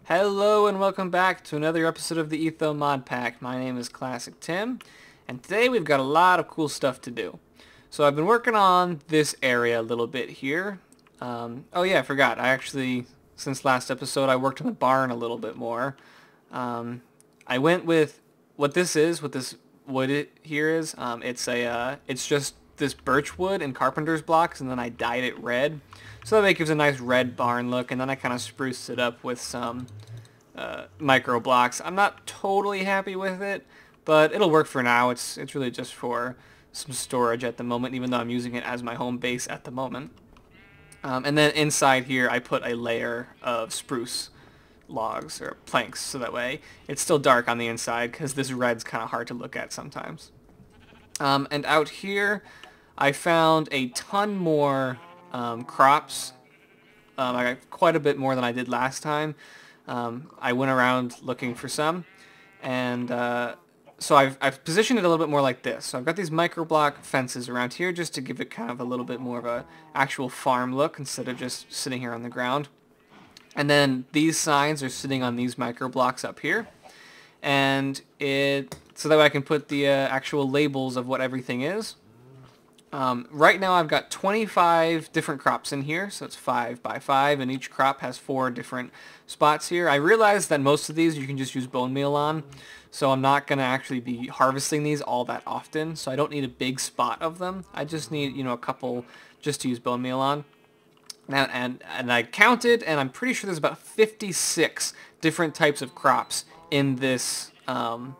Hello and welcome back to another episode of the Etho Modpack. My name is Classic Tim, and today we've got a lot of cool stuff to do. So I've been working on this area a little bit here. Oh yeah, I forgot. Since last episode, I worked on the barn a little bit more. I went with what this wood here is. It's just this birch wood and carpenter's blocks, and then I dyed it red. So that way it gives a nice red barn look, and then I kind of spruced it up with some micro blocks. I'm not totally happy with it, but it'll work for now. It's really just for some storage at the moment, even though I'm using it as my home base at the moment. And then inside here I put a layer of spruce logs or planks, so that way it's still dark on the inside, because this red's kind of hard to look at sometimes. And out here I found a ton more crops. I got quite a bit more than I did last time. I went around looking for some, and so I've positioned it a little bit more like this. So I've got these micro block fences around here just to give it kind of a little bit more of a actual farm look instead of just sitting here on the ground. And then these signs are sitting on these micro blocks up here, and so that way I can put the actual labels of what everything is. Right now I've got 25 different crops in here, so it's 5 by 5, and each crop has 4 different spots here. I realize that most of these you can just use bone meal on, so I'm not going to actually be harvesting these all that often, so I don't need a big spot of them. I just need, a couple just to use bone meal on. And I counted, and I'm pretty sure there's about 56 different types of crops in this mod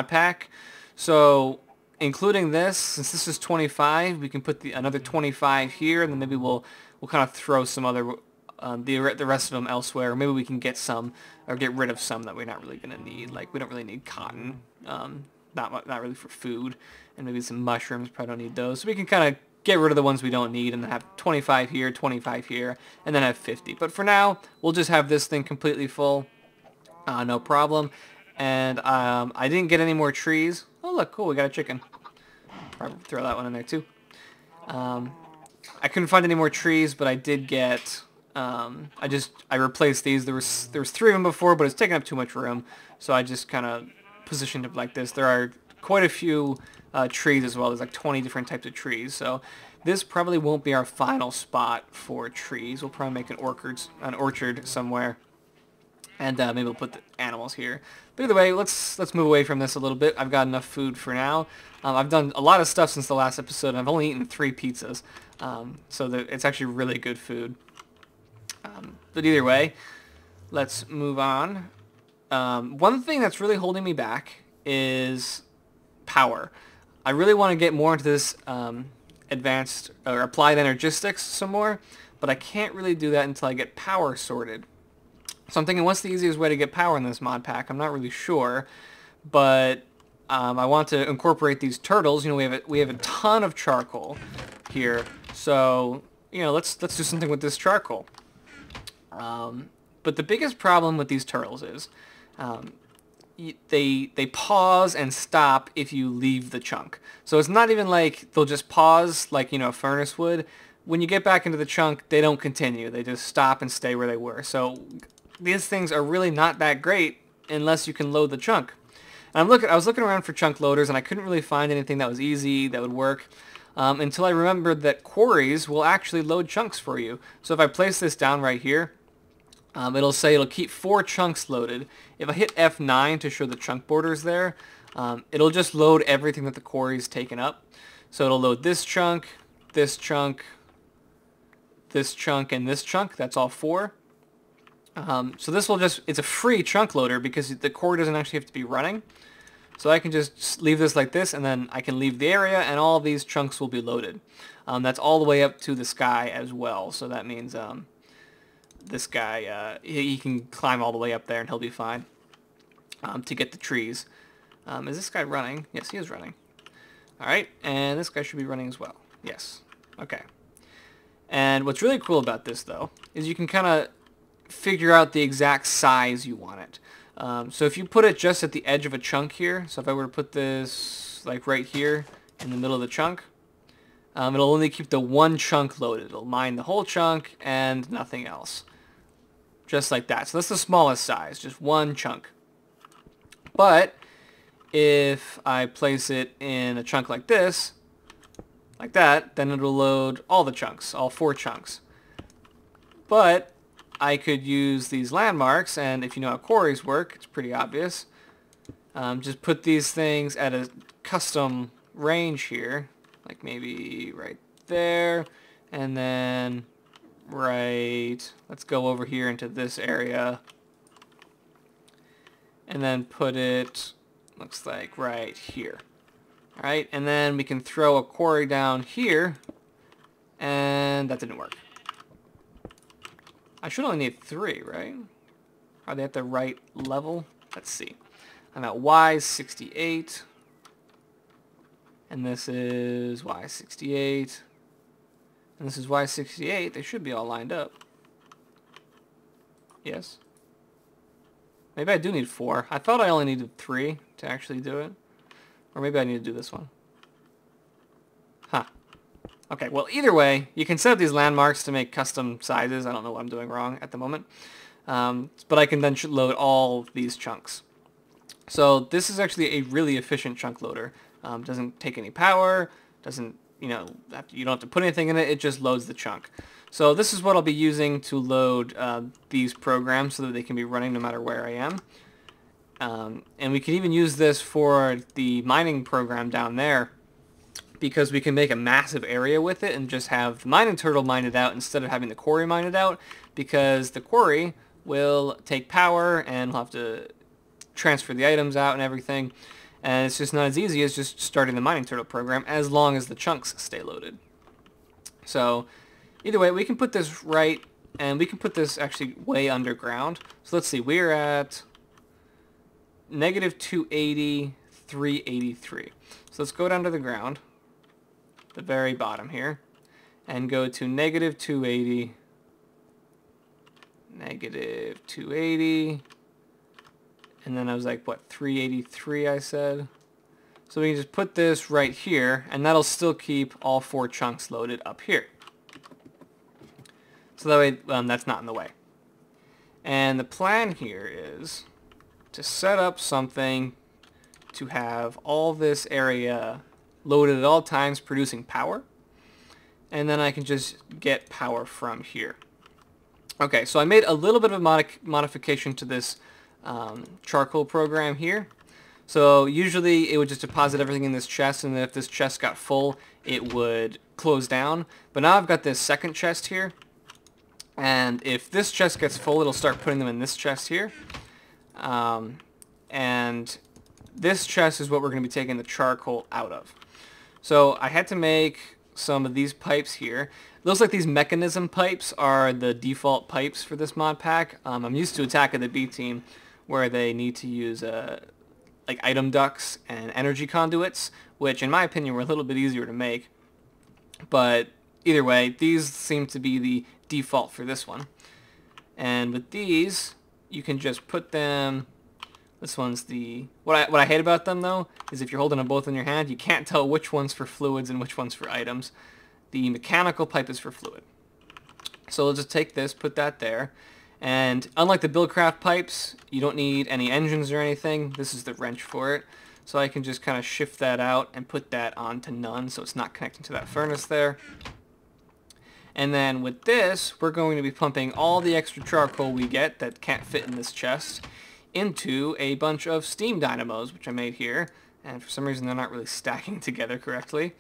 pack. So including this, since this is 25, we can put another 25 here, and then maybe we'll kind of throw some other the rest of them elsewhere. Or maybe we can get some or get rid of some that we're not really gonna need. Like we don't really need cotton, not really for food, and maybe some mushrooms. Probably don't need those. So we can kind of get rid of the ones we don't need and then have 25 here, 25 here, and then have 50. But for now, we'll just have this thing completely full, no problem. And I didn't get any more trees. Oh look, cool, we got a chicken. Probably throw that one in there too. I couldn't find any more trees, but I did get. I replaced these. There was 3 of them before, but it's taking up too much room, so I just kind of positioned it like this. There are quite a few trees as well. There's like 20 different types of trees, so this probably won't be our final spot for trees. We'll probably make an orchard somewhere. And maybe we'll put the animals here. But either way, let's move away from this a little bit. I've got enough food for now. I've done a lot of stuff since the last episode, and I've only eaten 3 pizzas. So it's actually really good food. But either way, let's move on. One thing that's really holding me back is power. I really want to get more into this advanced or applied energistics some more, but I can't really do that until I get power sorted. So I'm thinking, what's the easiest way to get power in this mod pack? I'm not really sure, but I want to incorporate these turtles. We have a ton of charcoal here, so let's do something with this charcoal. But the biggest problem with these turtles is they pause and stop if you leave the chunk. So it's not even like they'll just pause like a furnace would. When you get back into the chunk, they don't continue. They just stop and stay where they were. So these things are really not that great unless you can load the chunk. And I was looking around for chunk loaders, and I couldn't really find anything that was easy, that would work, until I remembered that quarries will actually load chunks for you. So if I place this down right here, it'll keep 4 chunks loaded. If I hit F9 to show the chunk borders there, it'll just load everything that the quarry's taken up. So it'll load this chunk, this chunk, this chunk, and this chunk. That's all 4. So this it's a free chunk loader because the core doesn't actually have to be running. So I can just leave this like this, and then I can leave the area, and all these chunks will be loaded. That's all the way up to the sky as well. So that means this guy, he can climb all the way up there, and he'll be fine to get the trees. Is this guy running? Yes, he is running. All right, and this guy should be running as well. Yes. Okay. And what's really cool about this, though, is you can kind of figure out the exact size you want it. So if you put it just at the edge of a chunk here, so if I were to put this like right here in the middle of the chunk, It'll only keep the one chunk loaded. It'll mine the whole chunk and nothing else. just like that. So that's the smallest size, just one chunk. But if I place it in a chunk like this, like that, then it'll load all the chunks, all 4 chunks. But I could use these landmarks, and if you know how quarries work, it's pretty obvious. Just put these things at a custom range here, like maybe right there, and then let's go over here into this area, and then put it, looks like right here. Alright, and then we can throw a quarry down here, and that didn't work. I should only need 3, right? Are they at the right level? Let's see. I'm at Y68, and this is Y68, and this is Y68. They should be all lined up. Yes? Maybe I do need 4. I thought I only needed 3 to actually do it. Or maybe I need to do this one. Huh. Okay, well, either way, you can set up these landmarks to make custom sizes. I don't know what I'm doing wrong at the moment. But I can then load all these chunks. So this is actually a really efficient chunk loader. Doesn't take any power, doesn't, you don't have to put anything in it, it just loads the chunk. So this is what I'll be using to load these programs so that they can be running no matter where I am. And we can even use this for the mining program down there, because we can make a massive area with it and just have the mining turtle mine it out instead of having the quarry mine it out, because the quarry will take power and we'll have to transfer the items out and everything, and it's just not as easy as just starting the mining turtle program as long as the chunks stay loaded. So either way, we can put this right, and we can put this actually way underground. So let's see, we're at -280, 383. So let's go down to the ground, the very bottom here, and go to -280, -280, and then I was like, what, 383 I said? So we can just put this right here, and that'll still keep all 4 chunks loaded up here. So that way that's not in the way. And the plan here is to set up something to have all this area loaded at all times producing power, and then I can just get power from here. Okay, so I made a little bit of a modification to this charcoal program here. So usually it would just deposit everything in this chest, and then if this chest got full it would close down. But now I've got this second chest here, and if this chest gets full it'll start putting them in this chest here. And this chest is what we're going to be taking the charcoal out of. So I had to make some of these pipes here. Looks like these mechanism pipes are the default pipes for this mod pack. I'm used to Attack of the B Team, where they need to use like item ducts and energy conduits, which in my opinion were a little bit easier to make. But either way, these seem to be the default for this one. And with these, you can just put them. This one's the... What I hate about them, though, is if you're holding them both in your hand, you can't tell which one's for fluids and which one's for items. The mechanical pipe is for fluid. So we'll just take this, put that there, and unlike the BuildCraft pipes, you don't need any engines or anything. This is the wrench for it. So I can just kind of shift that out and put that on to none, so it's not connecting to that furnace there. And then with this, we're going to be pumping all the extra charcoal we get that can't fit in this chest into a bunch of steam dynamos, which I made here, and for some reason they're not really stacking together correctly.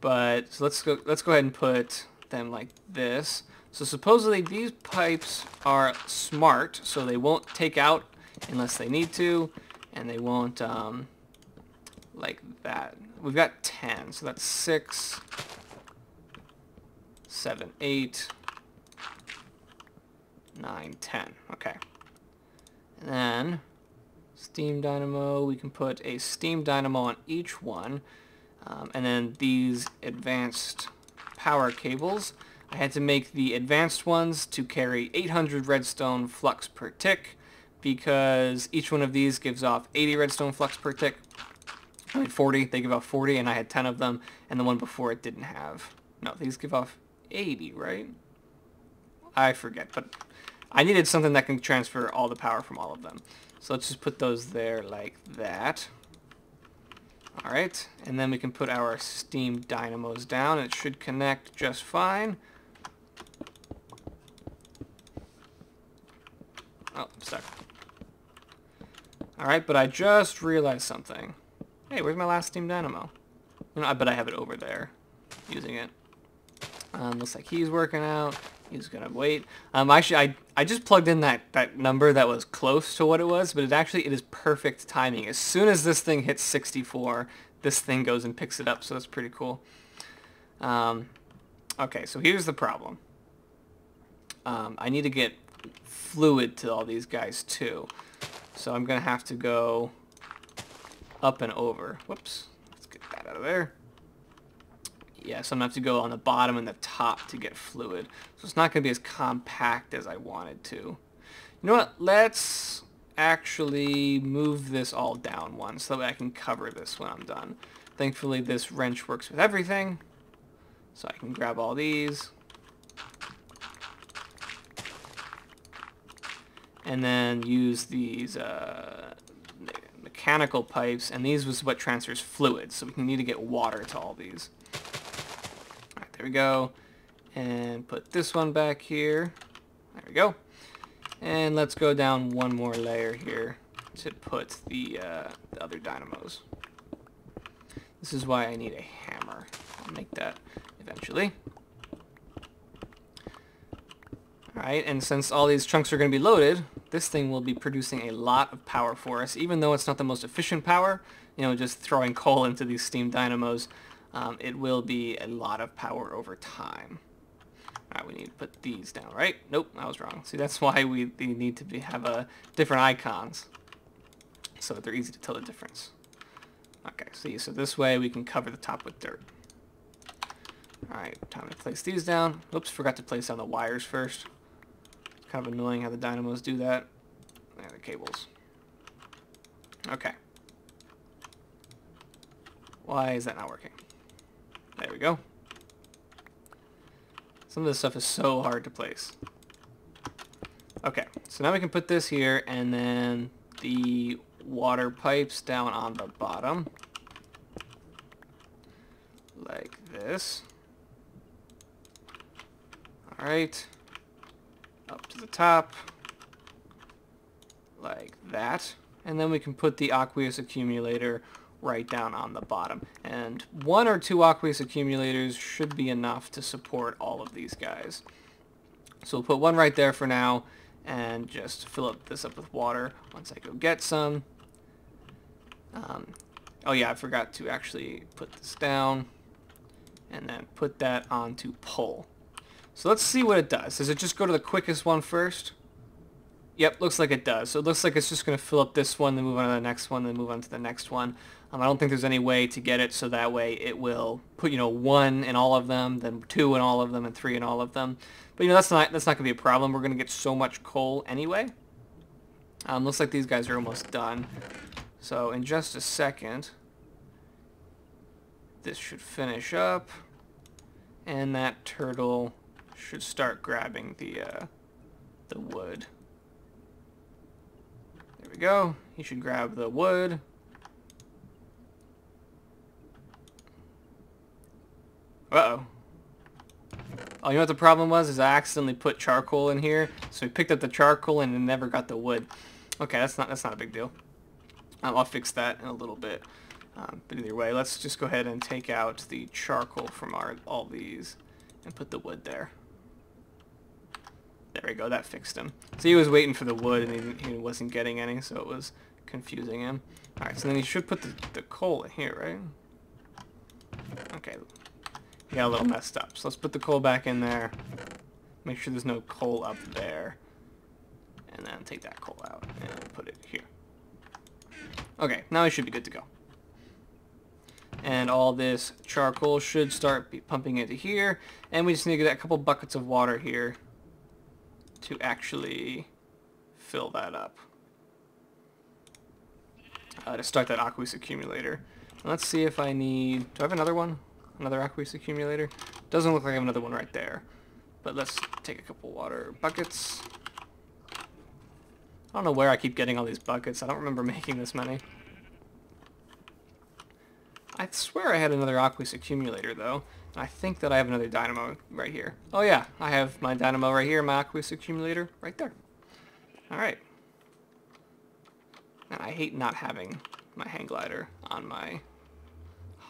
But so let's go ahead and put them like this. So supposedly these pipes are smart, so they won't take out unless they need to, and they won't like that. We've got 10, so that's 6, 7, 8, 9, 10. Okay. And then steam dynamo, we can put a steam dynamo on each one. And then these advanced power cables, I had to make the advanced ones to carry 800 redstone flux per tick, because each one of these gives off 80 redstone flux per tick. I mean 40, they give off 40, and I had 10 of them, and the one before it didn't have. No, these give off 80, right? I forget, but I needed something that can transfer all the power from all of them. So let's just put those there like that. Alright, and then we can put our steam dynamos down. It should connect just fine. Oh, I'm stuck. Alright, but I just realized something. Hey, where's my last steam dynamo? You know, I bet I have it over there, using it. Looks like he's working out. He's gonna wait. Actually, I just plugged in that number that was close to what it was, but it is perfect timing. As soon as this thing hits 64, this thing goes and picks it up, so that's pretty cool. Okay, so here's the problem. I need to get fluid to all these guys too. So I'm gonna have to go up and over. Whoops, let's get that out of there. Yeah, so I'm going to have to go on the bottom and the top to get fluid. So it's not going to be as compact as I wanted to. You know what? Let's actually move this all down one so that way I can cover this when I'm done. Thankfully, this wrench works with everything. So I can grab all these. And then use these mechanical pipes. And these was what transfers fluid. So we need to get water to all these. There we go, and put this one back here. There we go, and let's go down one more layer here to put the other dynamos. This is why I need a hammer. I'll make that eventually. Alright, and since all these chunks are going to be loaded, this thing will be producing a lot of power for us, even though it's not the most efficient power. You know, just throwing coal into these steam dynamos. It will be a lot of power over time. Alright, we need to put these down, right? Nope, I was wrong. See, that's why we need to have different icons, so that they're easy to tell the difference. Okay, see, so this way we can cover the top with dirt. Alright, time to place these down. Oops, forgot to place down the wires first. It's kind of annoying how the dynamos do that. And the cables. Okay. Why is that not working? There we go. Some of this stuff is so hard to place. Okay, so now we can put this here and then the water pipes down on the bottom. Like this. Alright. Up to the top. Like that. And then we can put the aqueous accumulator right down on the bottom. And 1 or 2 aqueous accumulators should be enough to support all of these guys. So we'll put one right there for now and just fill this up with water once I go get some. Oh yeah, I forgot to actually put this down and then put that onto pull. So let's see what it does. Does it just go to the quickest one first? Yep, looks like it does. So it looks like it's just going to fill up this one, then move on to the next one, then move on to the next one. I don't think there's any way to get it so that way it will put, 1 in all of them, then 2 in all of them, and 3 in all of them. But that's not going to be a problem. We're going to get so much coal anyway. Looks like these guys are almost done. So in just a second, this should finish up, and that turtle should start grabbing the wood. There we go. He should grab the wood. Uh-oh. Oh, you know what the problem was? Is I accidentally put charcoal in here, so we picked up the charcoal and it never got the wood. Okay, that's not a big deal. I'll fix that in a little bit. But either way, let's just go ahead and take out the charcoal from all these and put the wood there. There we go, that fixed him. So he was waiting for the wood and he wasn't getting any, so it was confusing him. Alright, so then he should put the coal in here, right? Okay, he got a little messed up. So let's put the coal back in there. Make sure there's no coal up there. And then take that coal out and put it here. Okay, now he should be good to go. And all this charcoal should start pumping into here. And we just need to get a couple buckets of water here to actually fill that up. To start that aqueous accumulator. Let's see if I need... Do I have another one? Another aqueous accumulator? Doesn't look like I have another one right there. But let's take a couple water buckets. don't know where I keep getting all these buckets. I don't remember making this many. I swear I had another aqueous accumulator, though. And I think that I have another dynamo right here. Oh, yeah. I have my dynamo right here, my aqueous accumulator right there. All right. And I hate not having my hang glider on my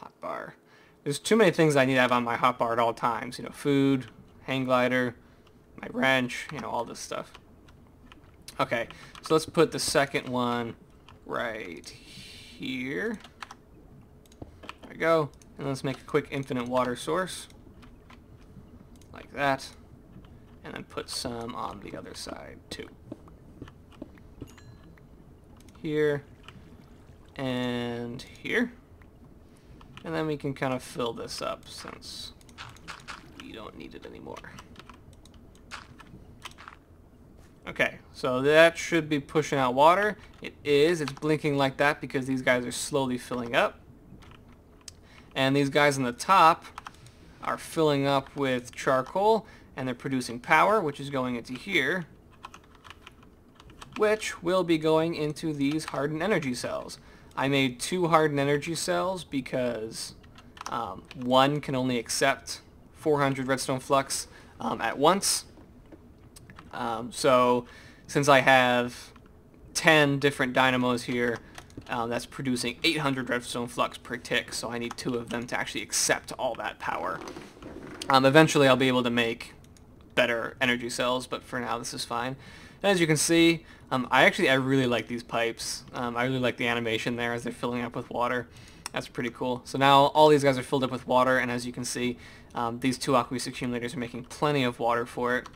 hotbar. There's too many things I need to have on my hotbar at all times. You know, food, hang glider, my wrench, you know, all this stuff. Okay, so let's put the second one right here. There we go. And let's make a quick infinite water source. Like that. And then put some on the other side, too. Here. And here. And then we can kind of fill this up since we don't need it anymore. Okay, so that should be pushing out water. It is. It's blinking like that because these guys are slowly filling up. And these guys on the top are filling up with charcoal, and they're producing power, which is going into here, which will be going into these hardened energy cells. I made 2 hardened energy cells because one can only accept 400 redstone flux at once. So since I have 10 different dynamos here, that's producing 800 redstone flux per tick, so I need 2 of them to actually accept all that power. Eventually I'll be able to make better energy cells, but for now this is fine. And as you can see, I really like these pipes. I really like the animation there as they're filling up with water. That's pretty cool. So now all these guys are filled up with water, and as you can see, these 2 aqueous accumulators are making plenty of water for it.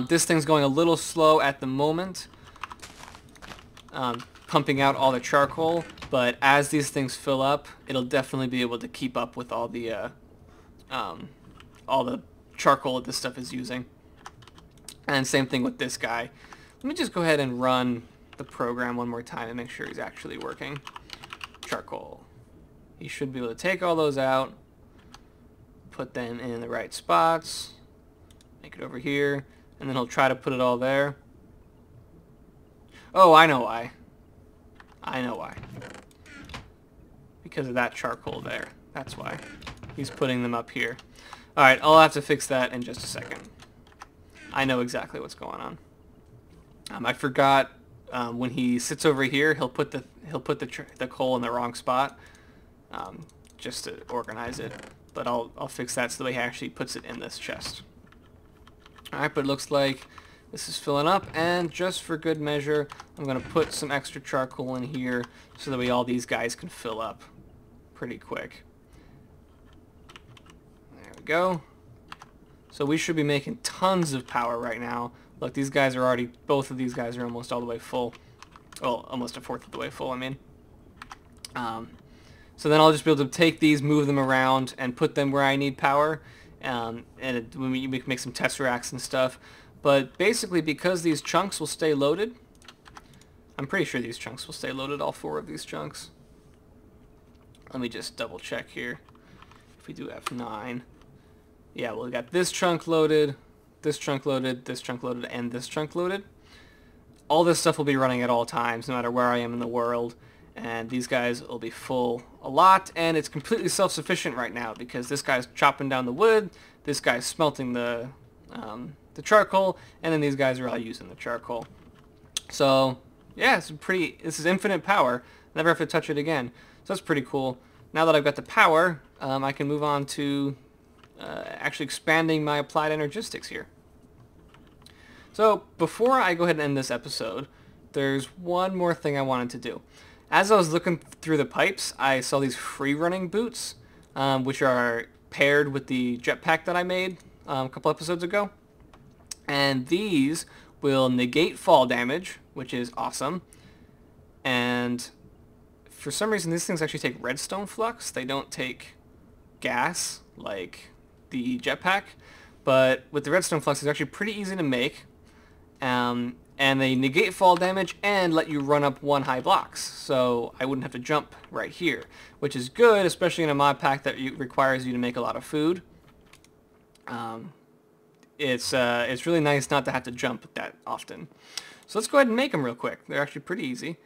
This thing's going a little slow at the moment, pumping out all the charcoal, but as these things fill up, it'll definitely be able to keep up with all the charcoal that this stuff is using. And same thing with this guy. Let me just go ahead and run the program one more time and make sure he's actually working. Charcoal. He should be able to take all those out, put them in the right spots, make it over here, and then he'll try to put it all there. Oh, I know why. I know why. Because of that charcoal there. That's why. He's putting them up here. Alright, I'll have to fix that in just a second. I know exactly what's going on. I forgot when he sits over here, he'll put the coal in the wrong spot, just to organize it. But I'll fix that so that he actually puts it in this chest. Alright, but it looks like this is filling up, and just for good measure, I'm going to put some extra charcoal in here so that all these guys can fill up pretty quick. There we go. So we should be making tons of power right now. Look, these guys are already, both of these guys are almost all the way full. Well, almost 1/4 of the way full, I mean. So then I'll just be able to take these, move them around, and put them where I need power. And we make some tesseracts and stuff. But basically, because these chunks will stay loaded, I'm pretty sure these chunks will stay loaded, all 4 of these chunks. Let me just double check here. If we do F9. Yeah, well, we got this chunk loaded, this chunk loaded, this chunk loaded, and this chunk loaded. All this stuff will be running at all times, no matter where I am in the world. And these guys will be full a lot, and it's completely self-sufficient right now because this guy's chopping down the wood, this guy's smelting the charcoal, and then these guys are all using the charcoal. So yeah, this is infinite power. Never have to touch it again. So that's pretty cool. Now that I've got the power, I can move on to actually expanding my applied energistics here. So before I go ahead and end this episode, there's one more thing I wanted to do. As I was looking through the pipes, I saw these free-running boots, which are paired with the jetpack that I made a couple episodes ago. And these will negate fall damage, which is awesome. And for some reason, these things actually take redstone flux. They don't take gas like the jetpack. But with the redstone flux, it's actually pretty easy to make. And they negate fall damage and let you run up 1 high blocks. So I wouldn't have to jump right here, which is good, especially in a mod pack that requires you to make a lot of food. it's really nice not to have to jump that often. So let's go ahead and make them real quick. They're actually pretty easy.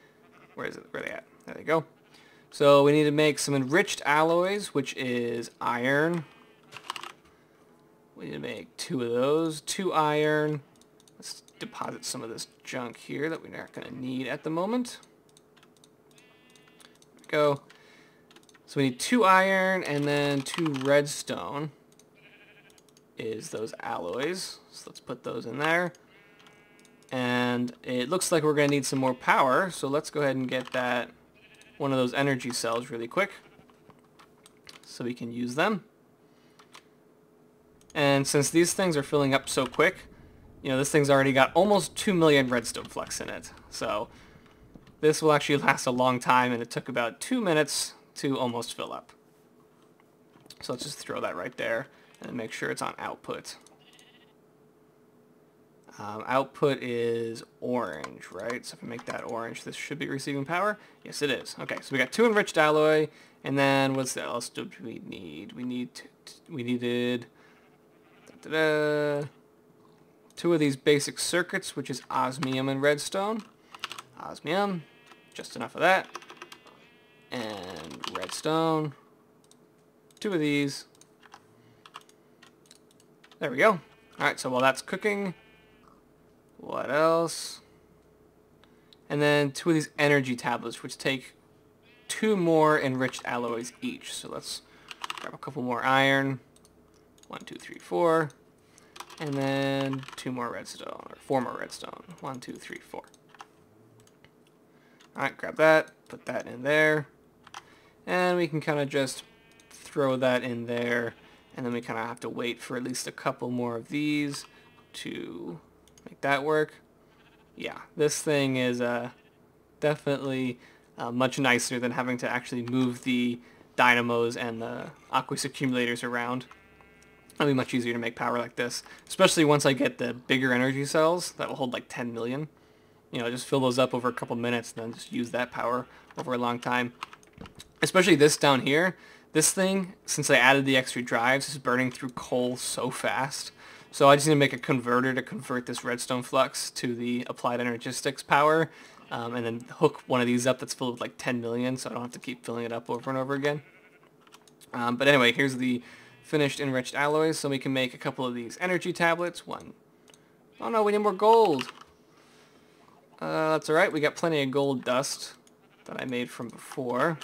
Where is it? Where are they at? There they go. So we need to make some enriched alloys, which is iron. We need to make 2 of those. 2 iron. Let's deposit some of this junk here that we're not going to need at the moment. There we go. So we need 2 iron and then 2 redstone is those alloys. So let's put those in there. And it looks like we're going to need some more power, so let's go ahead and get that one of those energy cells really quick so we can use them. And since these things are filling up so quick, you know, this thing's already got almost 2 million redstone flux in it. So this will actually last a long time, and it took about 2 minutes to almost fill up. So let's just throw that right there and make sure it's on output. Output is orange, right? So if we make that orange, this should be receiving power. Yes, it is. Okay, so we got 2 enriched alloy, and then what else do we need? We needed 2 of these basic circuits, which is osmium and redstone. Osmium, just enough of that, and redstone. 2 of these. There we go. All right, so while that's cooking. What else? And then 2 of these energy tablets, which take 2 more enriched alloys each. So let's grab a couple more iron. 1, 2, 3, 4. And then 2 more redstone, or 4 more redstone. 1, 2, 3, 4. Alright, grab that, put that in there. And we can kind of just throw that in there. And then we kind of have to wait for at least a couple more of these to make that work. Yeah, this thing is definitely much nicer than having to actually move the dynamos and the aqueous accumulators around. It'll be much easier to make power like this, especially once I get the bigger energy cells that will hold like 10 million. You know, just fill those up over a couple minutes and then just use that power over a long time. Especially this down here. This thing, since I added the extra drives, is burning through coal so fast. So I just need to make a converter to convert this redstone flux to the applied Energistics power, and then hook one of these up that's filled with like 10 million, so I don't have to keep filling it up over and over again. But anyway, here's the finished enriched alloys, so we can make a couple of these energy tablets. 1. Oh no, we need more gold. That's alright, we got plenty of gold dust that I made from before.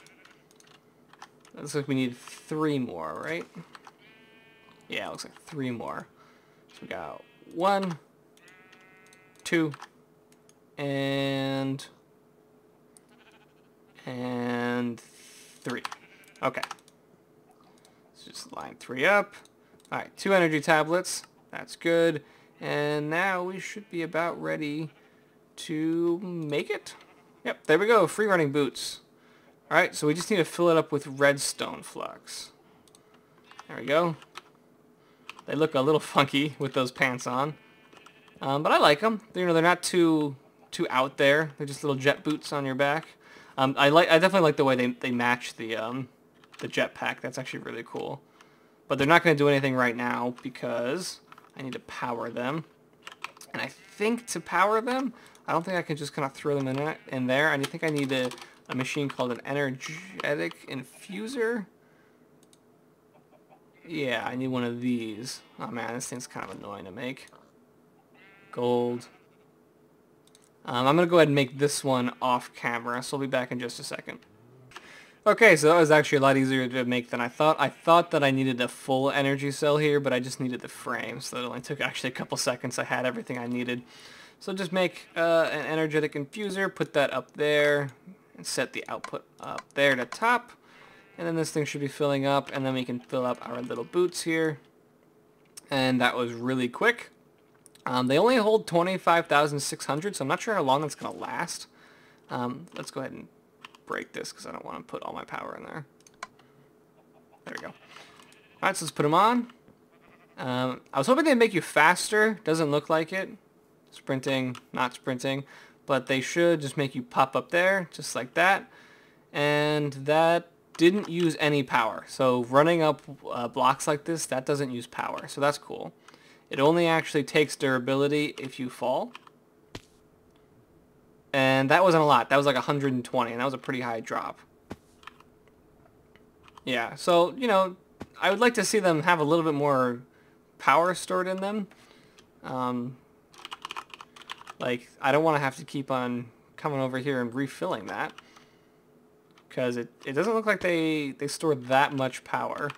Looks like we need 3 more, right? Yeah, it looks like 3 more. So we got 1, 2, and 3. Okay. Let's just line 3 up. Alright, 2 energy tablets. That's good. And now we should be about ready to make it. Yep, there we go. Free running boots. Alright, so we just need to fill it up with redstone flux. There we go. They look a little funky with those pants on. But I like them. You know, they're not too out there. They're just little jet boots on your back. I definitely like the way they match the jetpack. That's actually really cool. But they're not going to do anything right now because I need to power them. And I think to power them, I don't think I can just kind of throw them in there. I think I need a machine called an energetic infuser. Yeah, I need one of these. Oh man, this thing's kind of annoying to make. Gold. I'm going to go ahead and make this one off camera, so I'll be back in just a second. Okay, so that was actually a lot easier to make than I thought. I thought that I needed a full energy cell here, but I just needed the frame, so it only took actually a couple seconds. I had everything I needed. So just make an energetic infuser, put that up there, and set the output up there to top. And then this thing should be filling up, and then we can fill up our little boots here. And that was really quick. They only hold 25,600, so I'm not sure how long that's going to last. Let's go ahead and break this because I don't want to put all my power in there. There we go. Alright, so let's put them on. I was hoping they'd make you faster. Doesn't look like it. Sprinting, not sprinting. But they should just make you pop up there, just like that. And that didn't use any power. So running up blocks like this, that doesn't use power. So that's cool. it only actually takes durability if you fall. And that wasn't a lot. That was like 120, and that was a pretty high drop. Yeah, so, you know, I would like to see them have a little bit more power stored in them. Like, I don't want to have to keep on coming over here and refilling that, because it doesn't look like they store that much power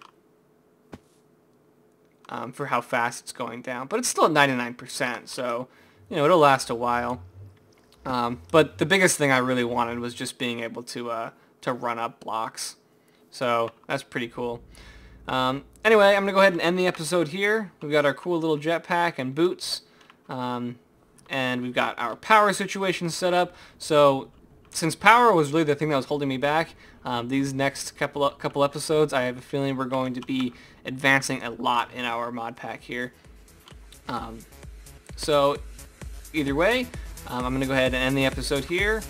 for how fast it's going down. But it's still at 99%, so, you know, it'll last a while. But the biggest thing I really wanted was just being able to run up blocks. So that's pretty cool. Anyway, I'm going to go ahead and end the episode here. We've got our cool little jetpack and boots. And we've got our power situation set up. So since power was really the thing that was holding me back, these next couple episodes, I have a feeling we're going to be advancing a lot in our mod pack here. So either way, I'm going to go ahead and end the episode here.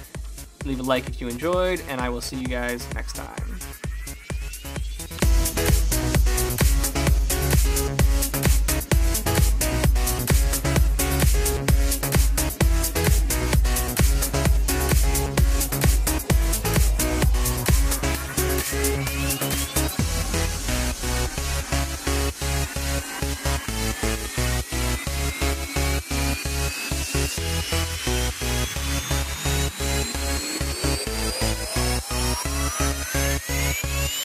Leave a like if you enjoyed, and I will see you guys next time.